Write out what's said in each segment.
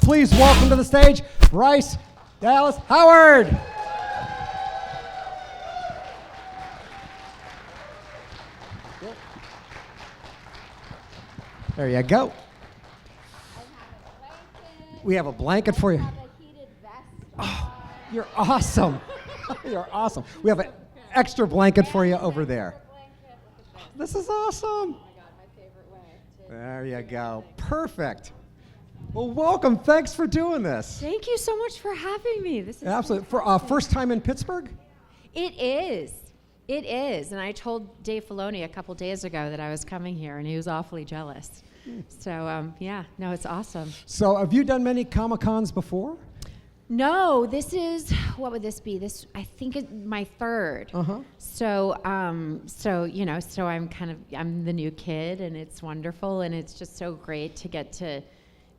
please welcome to the stage Bryce Dallas Howard. There you go. We have a blanket for you. Oh, you're awesome. You're awesome. We have an extra blanket for you over there. This is awesome. Oh my God, my favorite way. There you go. Perfect. Well, welcome. Thanks for doing this. Thank you so much for having me. This is Absolutely. For first time in Pittsburgh? It is. It is. And I told Dave Filoni a couple days ago that I was coming here, and he was awfully jealous. So, yeah, no, it's awesome. So have you done many Comic-Cons before? No, this is, what would this be? This, I think, is my third. Uh-huh. So, so I'm the new kid, and it's wonderful, and it's just so great to get to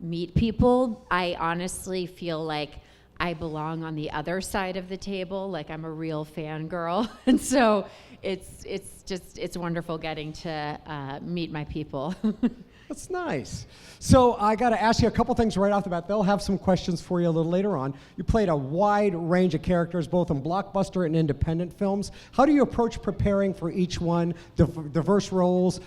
meet people. I honestly feel like I belong on the other side of the table, like I'm a real fangirl, and so it's wonderful getting to meet my people. That's nice. So I got to ask you a couple things right off the bat. They'll have some questions for you a little later on. You played a wide range of characters, both in blockbuster and independent films. How do you approach preparing for each one? Diverse roles,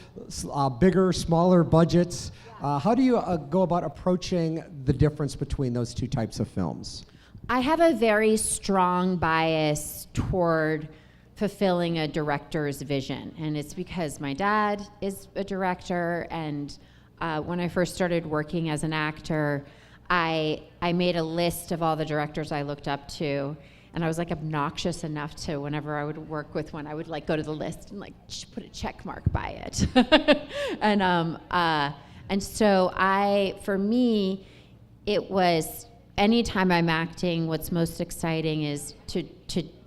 bigger, smaller budgets. How do you go about approaching the difference between those two types of films? I have a very strong bias toward fulfilling a director's vision, and it's because my dad is a director, and when I first started working as an actor, I made a list of all the directors I looked up to, and I was like obnoxious enough to, whenever I would work with one, I would like go to the list and like put a check mark by it. And so for me, it was anytime I'm acting, what's most exciting is to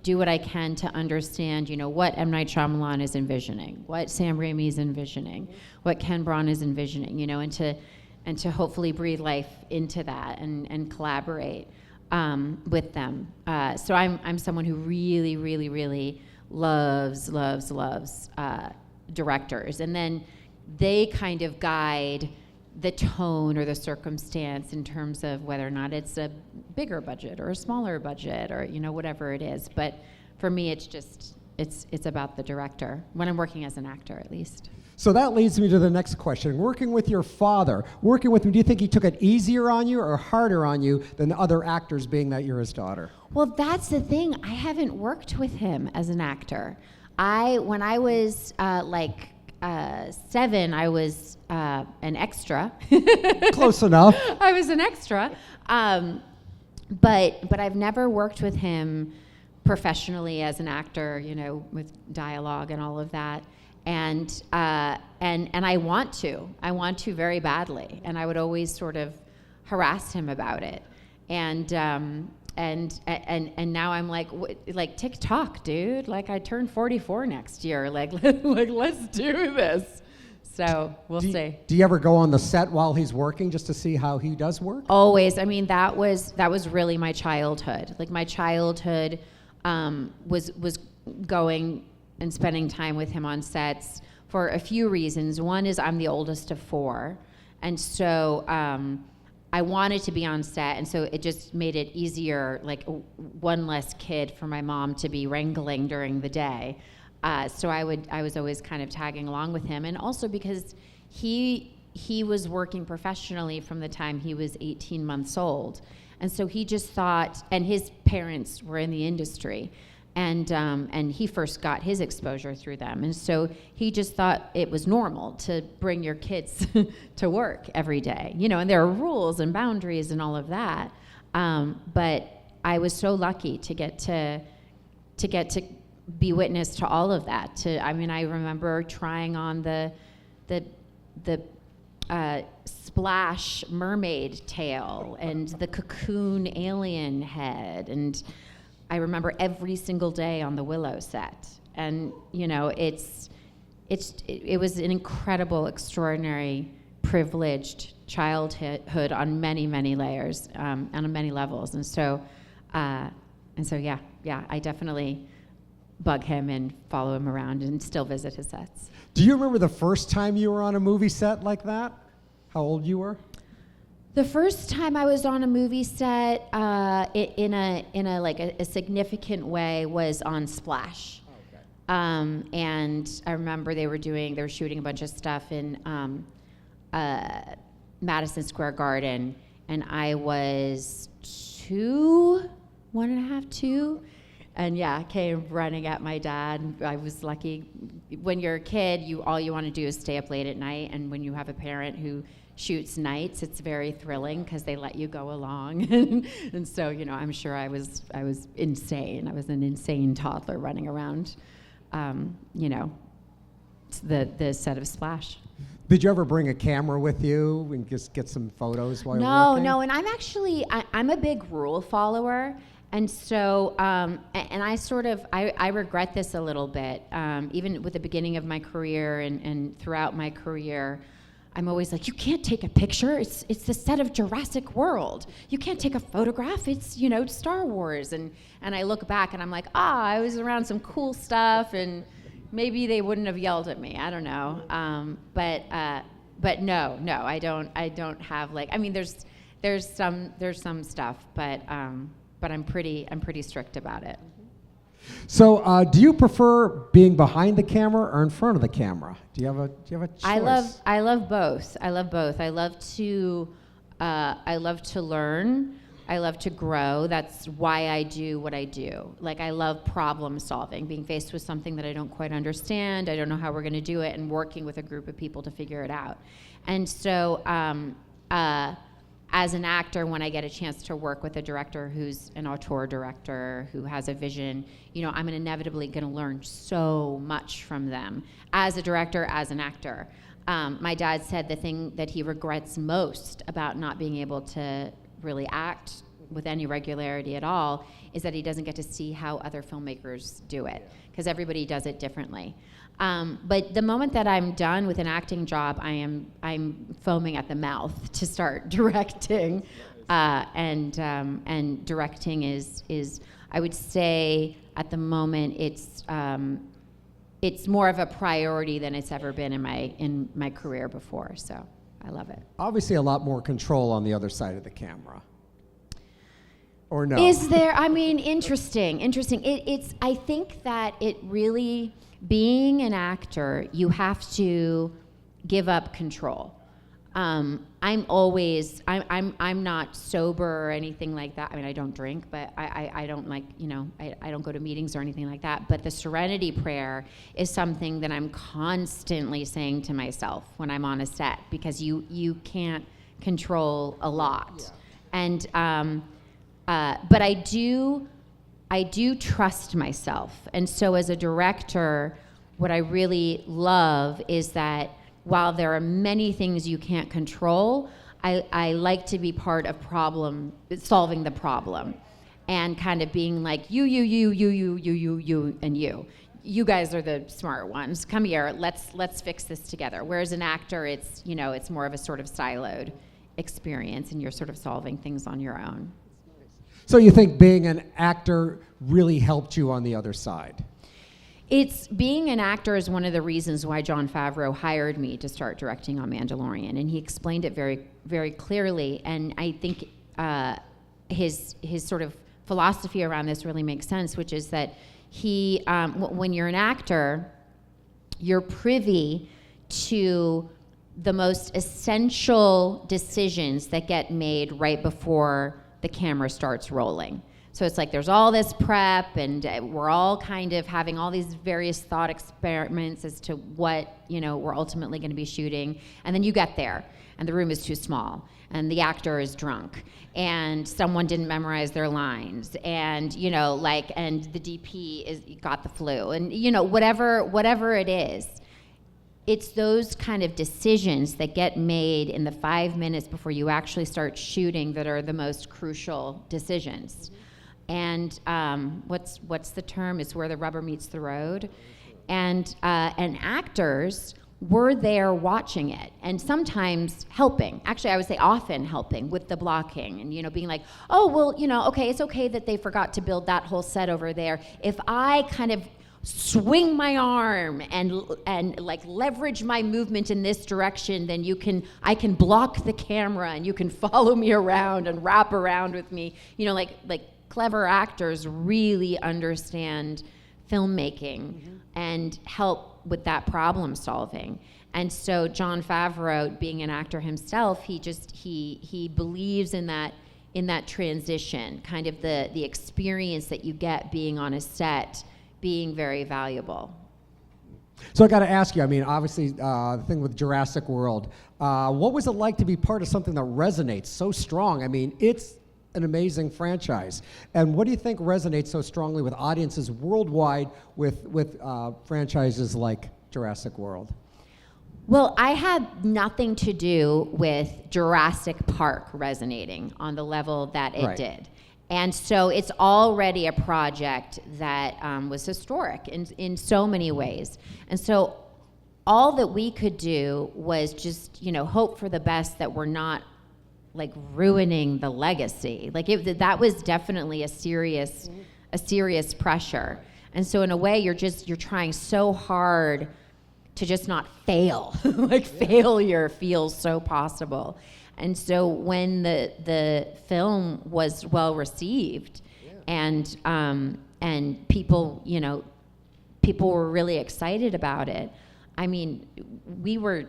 do what I can to understand, what M. Night Shyamalan is envisioning, what Sam Raimi is envisioning, what Ken Braun is envisioning, and to hopefully breathe life into that and collaborate with them. So I'm someone who really, really, really loves directors, and then they kind of guide the tone or the circumstance in terms of whether or not it's a bigger budget or a smaller budget or whatever it is. But for me, it's just it's about the director when I'm working as an actor, at least. So that leads me to the next question. Working with your father, working with him, do you think he took it easier on you or harder on you than the other actors, being that you're his daughter? Well, that's the thing. I haven't worked with him as an actor. When I was 7, I was an extra. Close enough. I was an extra, but I've never worked with him professionally as an actor, with dialogue and all of that. And I want to very badly, and I would always sort of harass him about it. And now I'm like TikTok, dude. Like I turn 44 next year. Like let's do this. So we'll see. Do you ever go on the set while he's working just to see how he does work? Always. I mean, that was really my childhood. Like my childhood was going and spending time with him on sets for a few reasons. One is I'm the oldest of 4, and so I wanted to be on set, and so it just made it easier, like one less kid for my mom to be wrangling during the day. So I was always kind of tagging along with him, and also because he was working professionally from the time he was 18 months old, and so he just thought, and his parents were in the industry, and he first got his exposure through them, and so he just thought it was normal to bring your kids to work every day, and there are rules and boundaries and all of that. But I was so lucky to get to be witness to all of that. I remember trying on the splash mermaid tail and the cocoon alien head, and I remember every single day on the Willow set. And it was an incredible, extraordinary, privileged childhood on many, many layers, and on many levels. And so yeah, I definitely bug him and follow him around and still visit his sets. Do you remember the first time you were on a movie set like that? How old you were? The first time I was on a movie set in a like a significant way was on Splash. Okay. And I remember they were shooting a bunch of stuff in Madison Square Garden, and I was 1.5, 2. And yeah, I came running at my dad. I was lucky. When you're a kid, all you want to do is stay up late at night. And when you have a parent who shoots nights, it's very thrilling because they let you go along. And so, I'm sure I was insane. I was an insane toddler running around, the set of Splash. Did you ever bring a camera with you and just get some photos while you're working? No. And I'm a big rule follower. And so, and I regret this a little bit. Even with the beginning of my career and throughout my career, I'm always like, you can't take a picture. It's the set of Jurassic World. You can't take a photograph. It's, Star Wars. And I look back and I'm like, I was around some cool stuff, and maybe they wouldn't have yelled at me. I don't know. But no, I don't have there's some stuff, but I'm pretty strict about it. So, do you prefer being behind the camera or in front of the camera? Do you have a choice? I love both. I love to learn. I love to grow. That's why I do what I do. Like, I love problem solving, being faced with something that I don't quite understand. I don't know how we're going to do it, and working with a group of people to figure it out. And so, as an actor, when I get a chance to work with a director who's an auteur director, who has a vision, I'm inevitably going to learn so much from them as a director, as an actor. My dad said the thing that he regrets most about not being able to really act with any regularity at all is that he doesn't get to see how other filmmakers do it, because everybody does it differently. But the moment that I'm done with an acting job, I'm foaming at the mouth to start directing, and directing is I would say at the moment it's more of a priority than it's ever been in my career before. So I love it. Obviously, a lot more control on the other side of the camera. Or no? Is there? Interesting. I think that it really, being an actor, you have to give up control. I'm not sober or anything like that. I don't drink, but I don't I don't go to meetings or anything like that. But the Serenity Prayer is something that I'm constantly saying to myself when I'm on a set, because you can't control a lot. Yeah. But I do trust myself. And so as a director, what I really love is that while there are many things you can't control, I like to be part of solving the problem, and kind of being like, you, and you. You guys are the smart ones. Come here, let's fix this together. Whereas an actor, it's more of a sort of siloed experience, and you're sort of solving things on your own. So you think being an actor really helped you on the other side? Being an actor is one of the reasons why Jon Favreau hired me to start directing on Mandalorian, and he explained it very, very clearly. And I think his sort of philosophy around this really makes sense, which is that when you're an actor, you're privy to the most essential decisions that get made right before the camera starts rolling. So it's like there's all this prep, and we're all kind of having all these various thought experiments as to what we're ultimately going to be shooting. And then you get there, and the room is too small, and the actor is drunk, and someone didn't memorize their lines, and and the DP got the flu, and whatever it is. It's those kind of decisions that get made in the 5 minutes before you actually start shooting that are the most crucial decisions. And what's the term? It's where the rubber meets the road. And actors were there watching it, and sometimes helping. Actually, I would say often helping with the blocking, and being like, oh, well, okay, it's okay that they forgot to build that whole set over there. If I kind of swing my arm and like leverage my movement in this direction, then I can block the camera and you can follow me around and wrap around with me. You know, like clever actors really understand filmmaking and help with that problem solving. And so Jon Favreau, being an actor himself, he believes in that transition, kind of the experience that you get being on a set being very valuable. So I got to ask you, I mean, obviously, the thing with Jurassic World, what was it like to be part of something that resonates so strong? I mean, it's an amazing franchise. And what do you think resonates so strongly with audiences worldwide with franchises like Jurassic World? Well, I had nothing to do with Jurassic Park resonating on the level that it did. And so it's already a project that was historic in so many ways. And so all that we could do was just, hope for the best, that we're not like ruining the legacy. Like that was definitely a serious pressure. And so in a way, you're trying so hard to just not fail. Like failure feels so possible. And so when the film was well received, and people were really excited about it, I mean, we were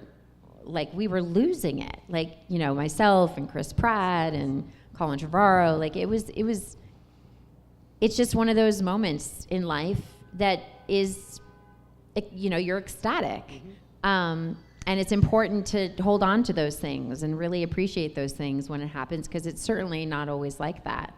losing it. Like, myself and Chris Pratt and Colin Trevorrow, like it's just one of those moments in life that is, you're ecstatic. And it's important to hold on to those things and really appreciate those things when it happens, because it's certainly not always like that.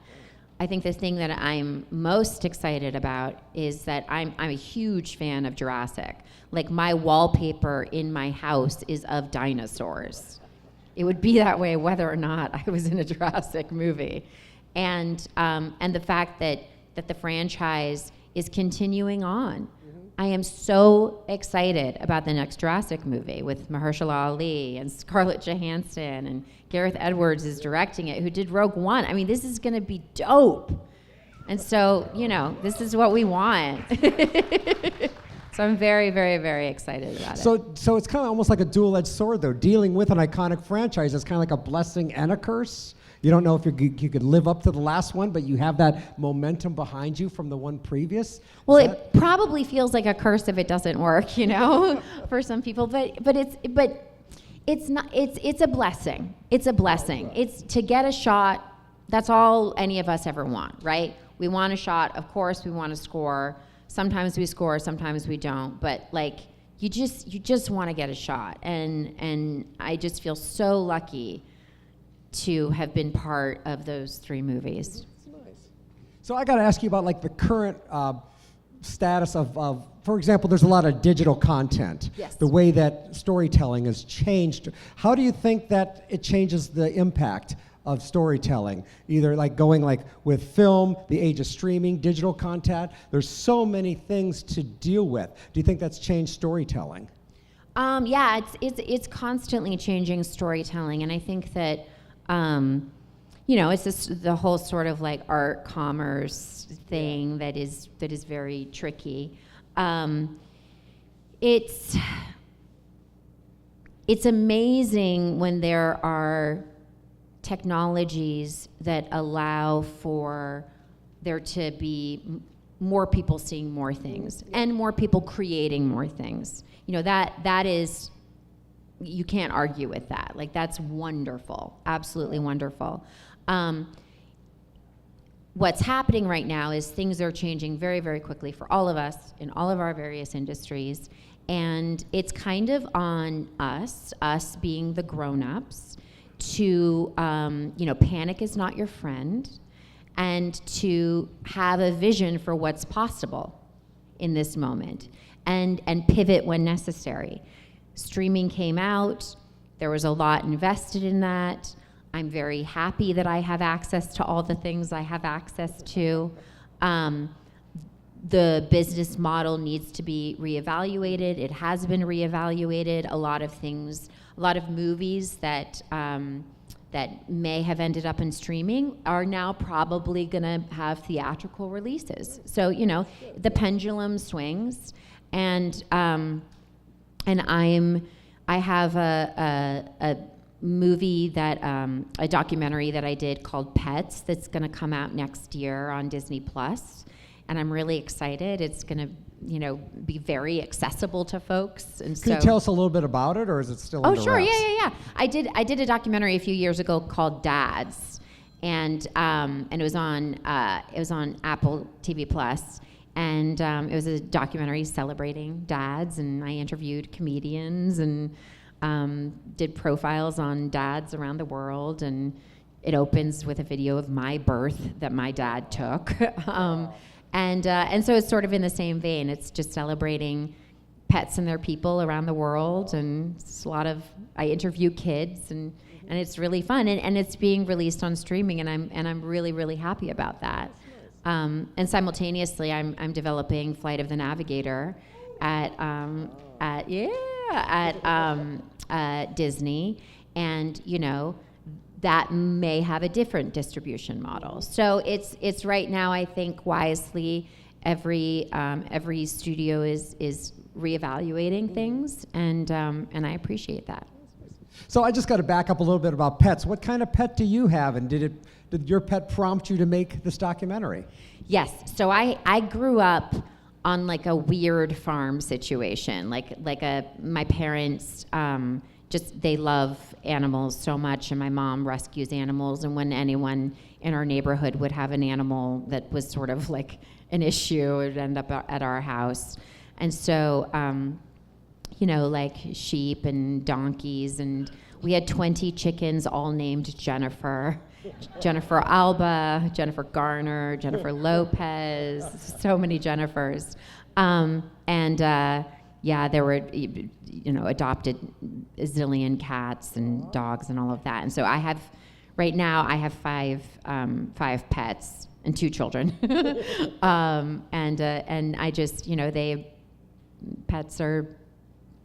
I think the thing that I'm most excited about is that I'm a huge fan of Jurassic. Like, my wallpaper in my house is of dinosaurs. It would be that way whether or not I was in a Jurassic movie. And the fact that the franchise is continuing on. I am so excited about the next Jurassic movie with Mahershala Ali and Scarlett Johansson, and Gareth Edwards is directing it, who did Rogue One. I mean, this is going to be dope. And so, this is what we want. So I'm very, very, very excited about it. So it's kind of almost like a dual-edged sword, though. Dealing with an iconic franchise is kind of like a blessing and a curse. You don't know if you could live up to the last one, but you have that momentum behind you from the one previous. Well, it probably feels like a curse if it doesn't work, for some people. But it's not. It's a blessing. It's a blessing. It's to get a shot. That's all any of us ever want, right? We want a shot. Of course, we want to score. Sometimes we score. Sometimes we don't. But you just want to get a shot, and I just feel so lucky to have been part of those 3 movies. That's nice. So I got to ask you about the current status of, for example, there's a lot of digital content. Yes. The way that storytelling has changed. How do you think that it changes the impact of storytelling? Either going with film, the age of streaming, digital content. There's so many things to deal with. Do you think that's changed storytelling? Yeah, it's constantly changing storytelling, and I think that it's the whole sort of art commerce thing that is very tricky. It's amazing when there are technologies that allow for there to be more people seeing more things and more people creating more things. That is, you can't argue with that. That's wonderful, absolutely wonderful. What's happening right now is things are changing very, very quickly for all of us in all of our various industries. And it's kind of on us being the grown-ups, to, panic is not your friend, and to have a vision for what's possible in this moment, and pivot when necessary. Streaming came out. There was a lot invested in that. I'm very happy that I have access to all the things I have access to. The business model needs to be reevaluated. It has been reevaluated. A lot of movies that that may have ended up in streaming are now probably going to have theatrical releases. So, you know, the pendulum swings, and I have a movie that a documentary that I did called Pets that's going to come out next year on Disney Plus, and I'm really excited. It's going to, you know, be very accessible to folks. And Can you tell us a little bit about it, or is it still under sure, wraps? yeah. I did a documentary a few years ago called Dads, and it was on Apple TV Plus, and it was a documentary celebrating dads, and I interviewed comedians and did profiles on dads around the world, and it opens with a video of my birth that my dad took. And so it's sort of in the same vein. It's just celebrating pets and their people around the world, and it's a lot of, I interview kids, and it's really fun, and it's being released on streaming, and I'm really, really happy about that. And simultaneously, I'm developing Flight of the Navigator at Disney, and you know, that may have a different distribution model. So it's right now, I think wisely, every studio is reevaluating things, and I appreciate that. So I just got to back up a little bit about pets. What kind of pet do you have, and did your pet prompt you to make this documentary? Yes. So I grew up on like a weird farm situation, my parents just, they love animals so much, and my mom rescues animals, and when anyone in our neighborhood would have an animal that was sort of like an issue, it would end up at our house. And so, you know, like sheep and donkeys, and we had 20 chickens all named Jennifer. Jennifer Alba, Jennifer Garner, Jennifer Lopez, so many Jennifers. Yeah, there were, you know, adopted a zillion cats and dogs and all of that. And so right now I have five pets and 2 children. And I just, you know, pets are,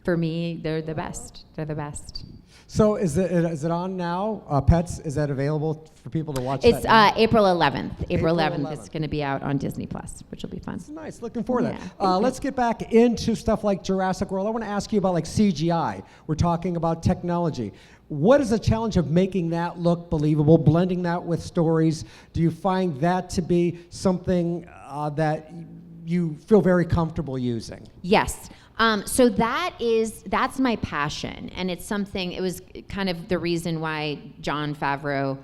for me, they're the best. They're the best. So is it on now? Pets, is that available for people to watch? It's that April 11th. April 11th. It's going to be out on Disney Plus, which will be fun. That's nice. Looking forward to Yeah. that. Let's get back into stuff like Jurassic World. I want to ask you about like CGI. We're talking about technology. What is the challenge of making that look believable, blending that with stories? Do you find that to be something that you feel very comfortable using? Yes. So that's my passion, and it's something, it was kind of the reason why Jon Favreau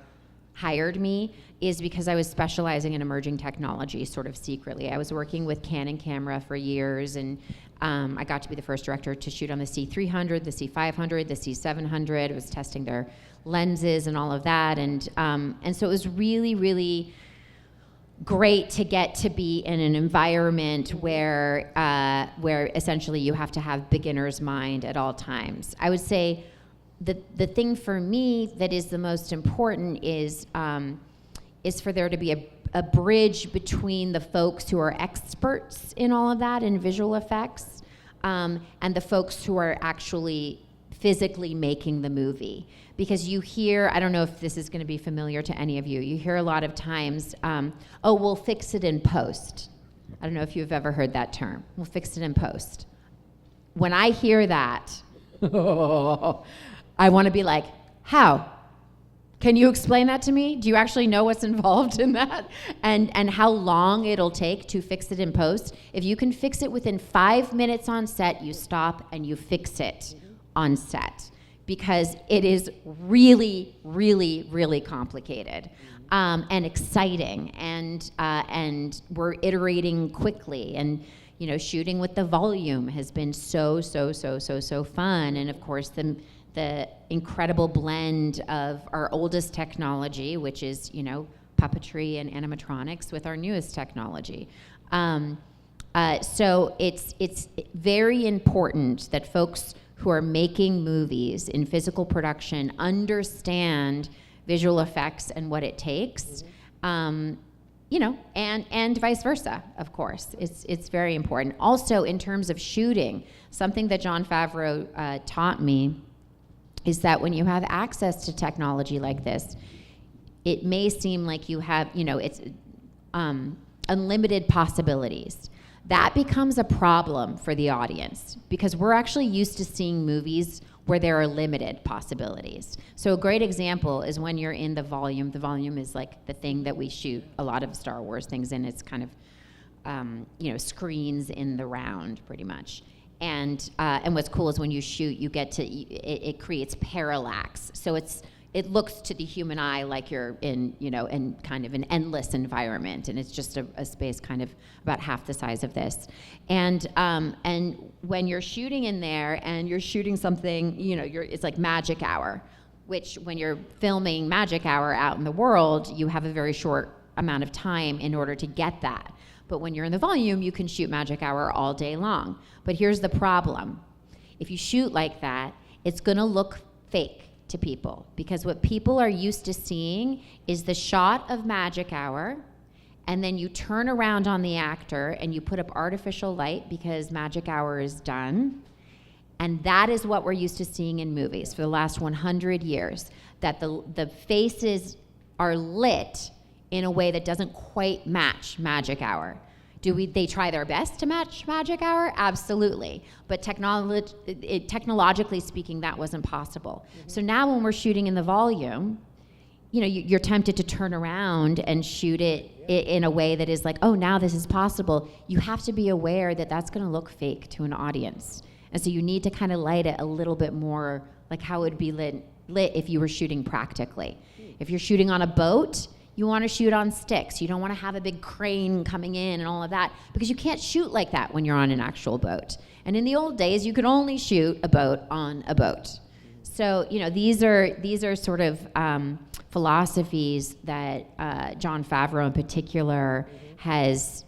hired me, is because I was specializing in emerging technology sort of secretly. I was working with Canon camera for years, and I got to be the first director to shoot on the C300, the C500, the C700. I was testing their lenses and all of that, and so it was really, really great to get to be in an environment where essentially you have to have beginner's mind at all times. I would say the thing for me that is the most important is for there to be a bridge between the folks who are experts in all of that, in visual effects, and the folks who are actually physically making the movie. Because you hear, I don't know if this is going to be familiar to any of you, you hear a lot of times, oh, we'll fix it in post. I don't know if you've ever heard that term. We'll fix it in post. When I hear that, I want to be like, how? Can you explain that to me? Do you actually know what's involved in that? And how long it'll take to fix it in post? If you can fix it within 5 minutes on set, you stop and you fix it on set. Because it is really, really, really complicated and exciting, and we're iterating quickly, and you know, shooting with the volume has been so fun, and of course the incredible blend of our oldest technology, which is, you know, puppetry and animatronics, with our newest technology. So it's very important that folks who are making movies in physical production understand visual effects and what it takes, you know, and vice versa, of course. It's very important. Also, in terms of shooting, something that Jon Favreau taught me is that when you have access to technology like this, it may seem like you have, it's unlimited possibilities. That becomes a problem for the audience because we're actually used to seeing movies where there are limited possibilities. So a great example is when you're in the volume. The volume is like the thing that we shoot a lot of Star Wars things in. It's kind of, screens in the round pretty much. And what's cool is when you shoot, you get to, it creates parallax. So it looks to the human eye like you're in, in kind of an endless environment, and it's just a space kind of about half the size of this. And when you're shooting in there and you're shooting something, it's like magic hour, which when you're filming magic hour out in the world, you have a very short amount of time in order to get that. But when you're in the volume, you can shoot magic hour all day long. But here's the problem. If you shoot like that, it's gonna look fake to people because what people are used to seeing is the shot of magic hour, and then you turn around on the actor and you put up artificial light because magic hour is done. And that is what we're used to seeing in movies for the last 100 years, that the faces are lit in a way that doesn't quite match magic hour. They try their best to match magic hour? Absolutely. But technologically speaking, that wasn't possible. Mm-hmm. So now when we're shooting in the volume, you're tempted to turn around and shoot it in a way that is like, oh, now this is possible. You have to be aware that that's going to look fake to an audience. And so you need to kind of light it a little bit more like how it would be lit if you were shooting practically. If you're shooting on a boat, you want to shoot on sticks. You don't want to have a big crane coming in and all of that because you can't shoot like that when you're on an actual boat. And in the old days, you could only shoot a boat on a boat. So, these are sort of philosophies that Jon Favreau in particular has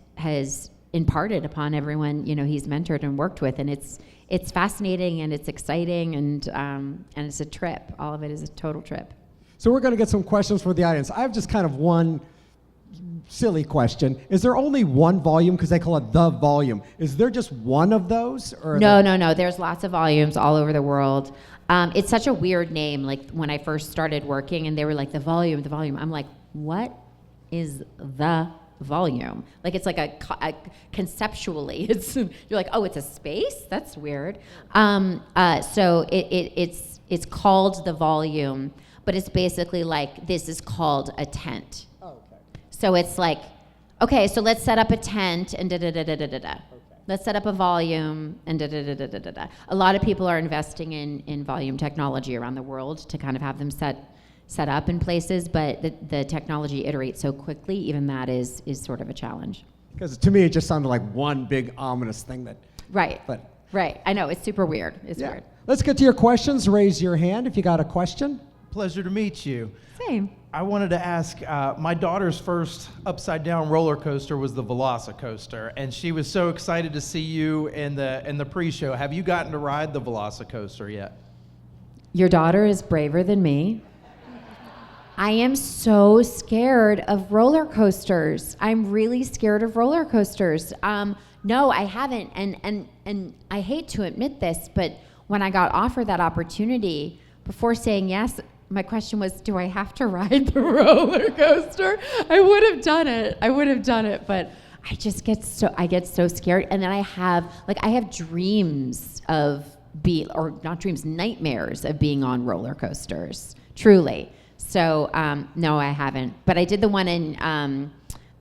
imparted upon everyone, he's mentored and worked with. And it's fascinating and it's exciting and it's a trip. All of it is a total trip. So we're going to get some questions for the audience. I have just kind of one silly question. Is there only one volume? Because they call it the volume. Is there just one of those? Or No. There's lots of volumes all over the world. It's such a weird name. Like when I first started working and they were like, the volume. I'm like, what is the volume? Like it's like a conceptually, you're like, oh, it's a space? That's weird. So it's called the volume. But it's basically like, this is called a tent. Oh, okay. So it's like, okay, so let's set up a tent and da-da-da-da-da-da-da. Okay. Let's set up a volume and da-da-da-da-da-da-da. A lot of people are investing in volume technology around the world to kind of have them set up in places, but the technology iterates so quickly, even that is sort of a challenge. Because to me, it just sounded like one big ominous thing that... Right. Right. I know, it's super weird. It's weird. Let's get to your questions. Raise your hand if you got a question. Pleasure to meet you. Same. I wanted to ask, my daughter's first upside-down roller coaster was the Velocicoaster, and she was so excited to see you in the pre-show. Have you gotten to ride the Velocicoaster yet? Your daughter is braver than me. I am so scared of roller coasters. I'm really scared of roller coasters. No, I haven't, and I hate to admit this, but when I got offered that opportunity, before saying yes, my question was, do I have to ride the roller coaster? I would have done it, but I just get so scared. And then I have dreams of nightmares of being on roller coasters, truly. So, no, I haven't. But I did the one in,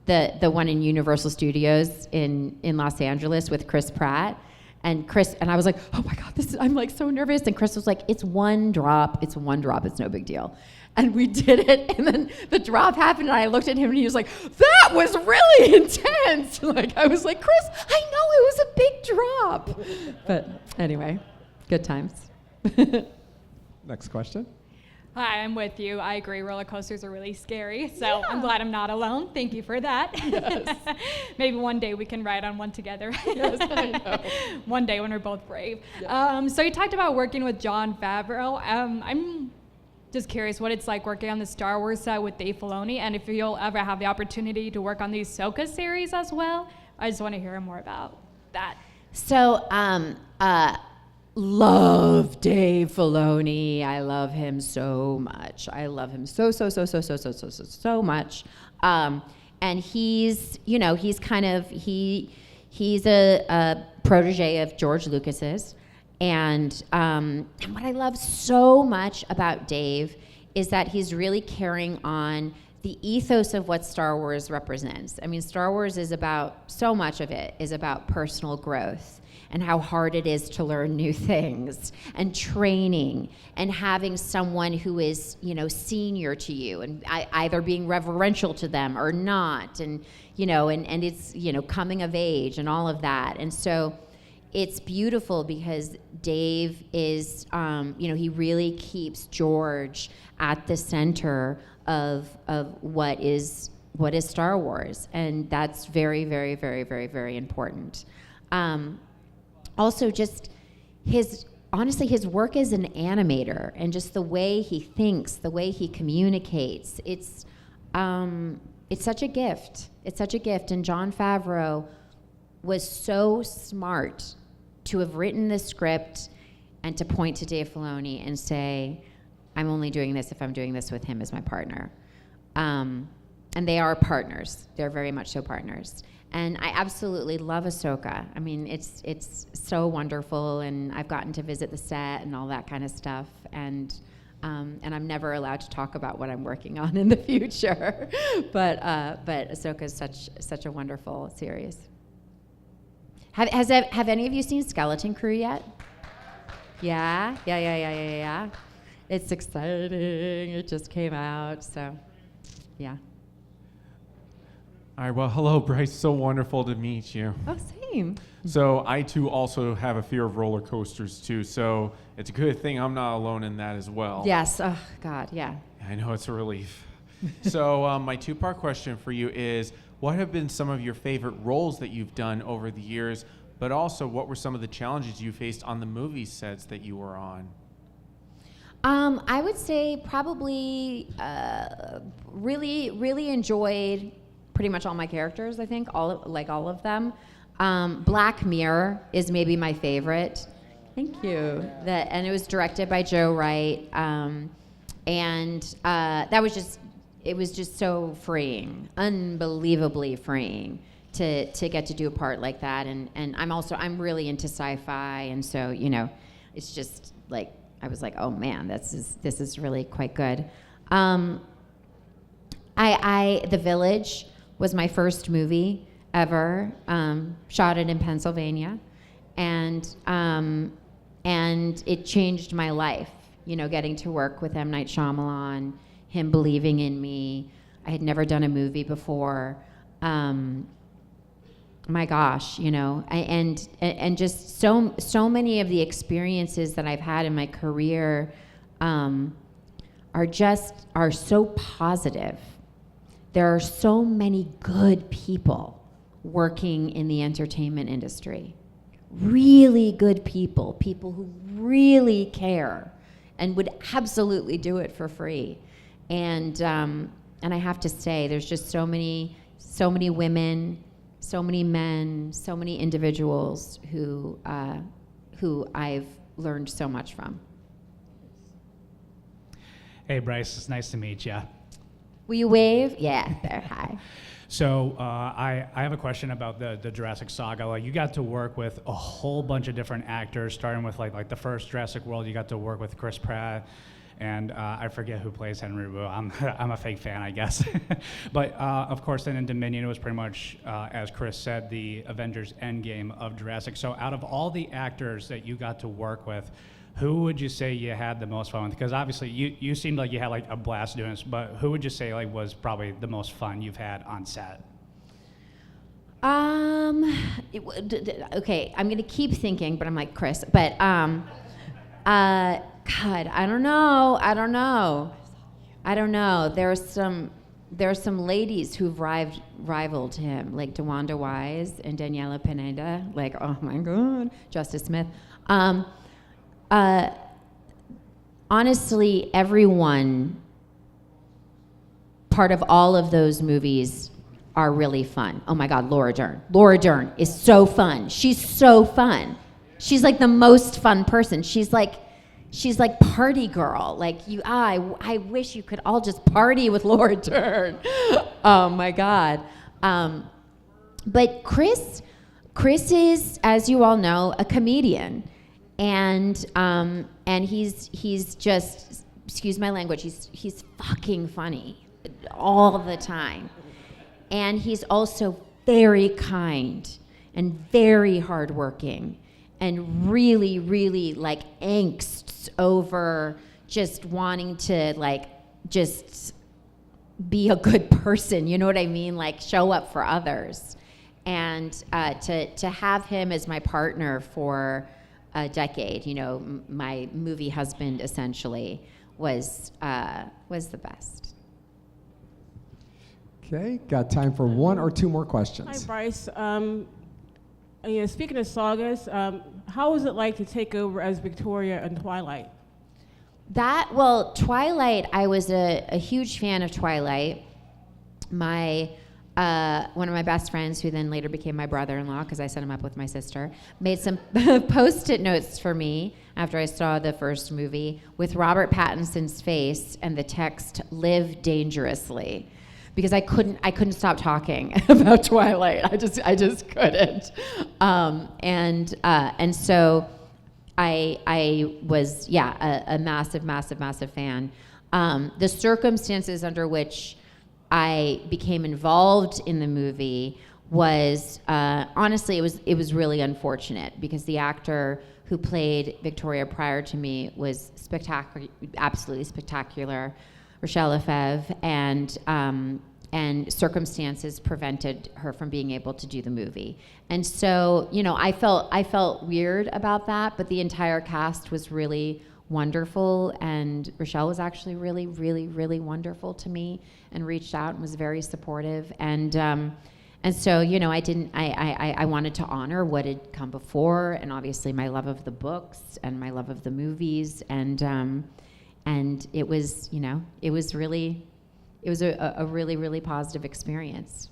the one in Universal Studios in Los Angeles with Chris Pratt. And I was like, oh my God, I'm like so nervous. And Chris was like, it's one drop, it's no big deal. And we did it, and then the drop happened, and I looked at him, and he was like, that was really intense. Like, I was like, Chris, I know it was a big drop. But anyway, good times. Next question. Hi, I'm with you. I agree. Roller coasters are really scary, so I'm glad I'm not alone. Thank you for that. Yes. Maybe one day we can ride on one together. Yes, I know. One day when we're both brave. Yeah. So you talked about working with Jon Favreau. I'm just curious what it's like working on the Star Wars set with Dave Filoni, and if you'll ever have the opportunity to work on the Ahsoka series as well. I just want to hear more about that. So love Dave Filoni. I love him so much. I love him so much. And he's, he's kind of, he's a protege of George Lucas's. And what I love so much about Dave is that he's really carrying on the ethos of what Star Wars represents. I mean, Star Wars is about, so much of it is about personal growth and how hard it is to learn new things and training and having someone who is, senior to you and either being reverential to them or not. And, and it's, coming of age and all of that. And so it's beautiful because Dave is, he really keeps George at the center of what is Star Wars, and that's very, very, very, very, very important. Also, just his work as an animator and just the way he thinks, the way he communicates, it's such a gift. It's such a gift, and Jon Favreau was so smart to have written the script and to point to Dave Filoni and say, I'm only doing this if I'm doing this with him as my partner. And they are partners. They're very much so partners. And I absolutely love Ahsoka. I mean, it's so wonderful, and I've gotten to visit the set and all that kind of stuff. And I'm never allowed to talk about what I'm working on in the future. But Ahsoka is such a wonderful series. Have any of you seen Skeleton Crew yet? Yeah. It's exciting. It just came out, so yeah. All right, well, hello, Bryce. So wonderful to meet you. Oh, same. So I, too, also have a fear of roller coasters, too. So it's a good thing I'm not alone in that as well. Yes. Oh, God, yeah. I know, it's a relief. So my two-part question for you is, what have been some of your favorite roles that you've done over the years, but also what were some of the challenges you faced on the movie sets that you were on? I would say probably really, really enjoyed pretty much all my characters. I think all of them. Black Mirror is maybe my favorite. Thank you. And it was directed by Joe Wright, and that was just so freeing, unbelievably freeing to get to do a part like that. And I'm really into sci-fi, and so it's just like. I was like, oh man, this is really quite good. The Village was my first movie ever, shot it in Pennsylvania, and it changed my life. Getting to work with M. Night Shyamalan, him believing in me. I had never done a movie before. My gosh, and just so many of the experiences that I've had in my career are so positive. There are so many good people working in the entertainment industry. Really good people who really care and would absolutely do it for free. And I have to say, there's just so many women, so many men, so many individuals who I've learned so much from. Hey, Bryce, it's nice to meet you. Will you wave? Yeah, there, hi. So I have a question about the Jurassic saga. Like, you got to work with a whole bunch of different actors, starting with like the first Jurassic World. You got to work with Chris Pratt, and I forget who plays Henry Wu. I'm a fake fan, I guess. But of course, then in Dominion, it was pretty much, as Chris said, the Avengers Endgame of Jurassic. So out of all the actors that you got to work with, who would you say you had the most fun with? Because obviously you seemed like you had like a blast doing this, but who would you say like was probably the most fun you've had on set? Okay, I'm gonna keep thinking, but I'm like Chris. But God, I don't know. There's some ladies who've rivaled him, like DeWanda Wise and Daniela Pineda. Like, oh my God, Justice Smith. Honestly, everyone, part of all of those movies are really fun. Oh my God, Laura Dern. Laura Dern is so fun. She's so fun. she's like the most fun person. She's like party girl. Like I wish you could all just party with Laura Dern. Oh my God. But Chris is, as you all know, a comedian, and he's just, excuse my language, he's fucking funny all the time, and he's also very kind and very hardworking, and really, really like angst over just wanting to like just be a good person. You know what I mean? Like show up for others. And to have him as my partner for a decade, you know, my movie husband essentially, was the best. Okay, got time for one or two more Hi, questions. Bryce. Speaking of sagas, how was it like to take over as Victoria in Twilight? Twilight, I was a huge fan of Twilight. One of my best friends, who then later became my brother-in-law because I set him up with my sister, made some Post-it notes for me after I saw the first movie with Robert Pattinson's face and the text "Live dangerously," because I couldn't stop talking about Twilight. I just couldn't. And so I was a massive fan. The circumstances under which I became involved in the movie was honestly it was really unfortunate, because the actor who played Victoria prior to me was absolutely spectacular, Rochelle Lefebvre, and circumstances prevented her from being able to do the movie. And so, you know, I felt weird about that, but the entire cast was really wonderful, and Rochelle was actually really, really, really wonderful to me and reached out and was very supportive. And so, you know, I wanted to honor what had come before, and obviously my love of the books and my love of the movies, and it was, you know, it was a really, really positive experience.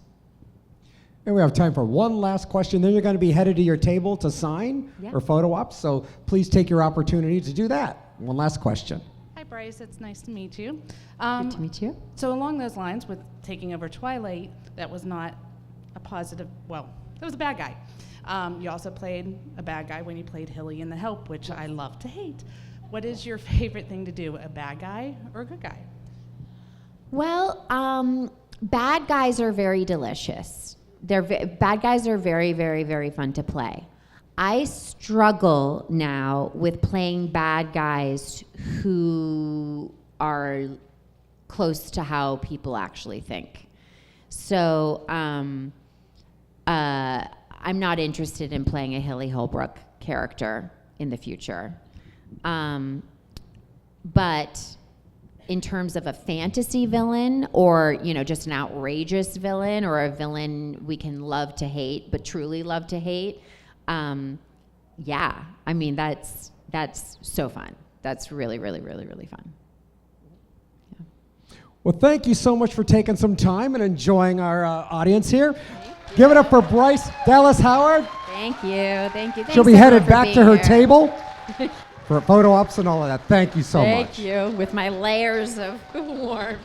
And we have time for one last question. Then you're going to be headed to your table to sign or photo ops. So please take your opportunity to do that. One last question. Hi, Bryce. It's nice to meet you. Good to meet you. So along those lines, with taking over Twilight, that was not a positive, well, it was a bad guy. You also played a bad guy when you played Hilly in The Help, which I love to hate. What is your favorite thing to do, a bad guy or a good guy? Well, bad guys are very delicious. Bad guys are very, very, very fun to play. I struggle now with playing bad guys who are close to how people actually think. So I'm not interested in playing a Hilly Holbrook character in the future. But in terms of a fantasy villain, or, you know, just an outrageous villain, or a villain we can love to hate, but truly love to hate, I mean, that's so fun. That's really, really, really, really fun. Yeah. Well, thank you so much for taking some time and enjoying our audience here. Give it up for Bryce Dallas Howard. Thank you. Thanks, She'll be everyone, headed for back being to her here. table for photo ops and all of that. Thank you so much. Thank you, with my layers of warmth.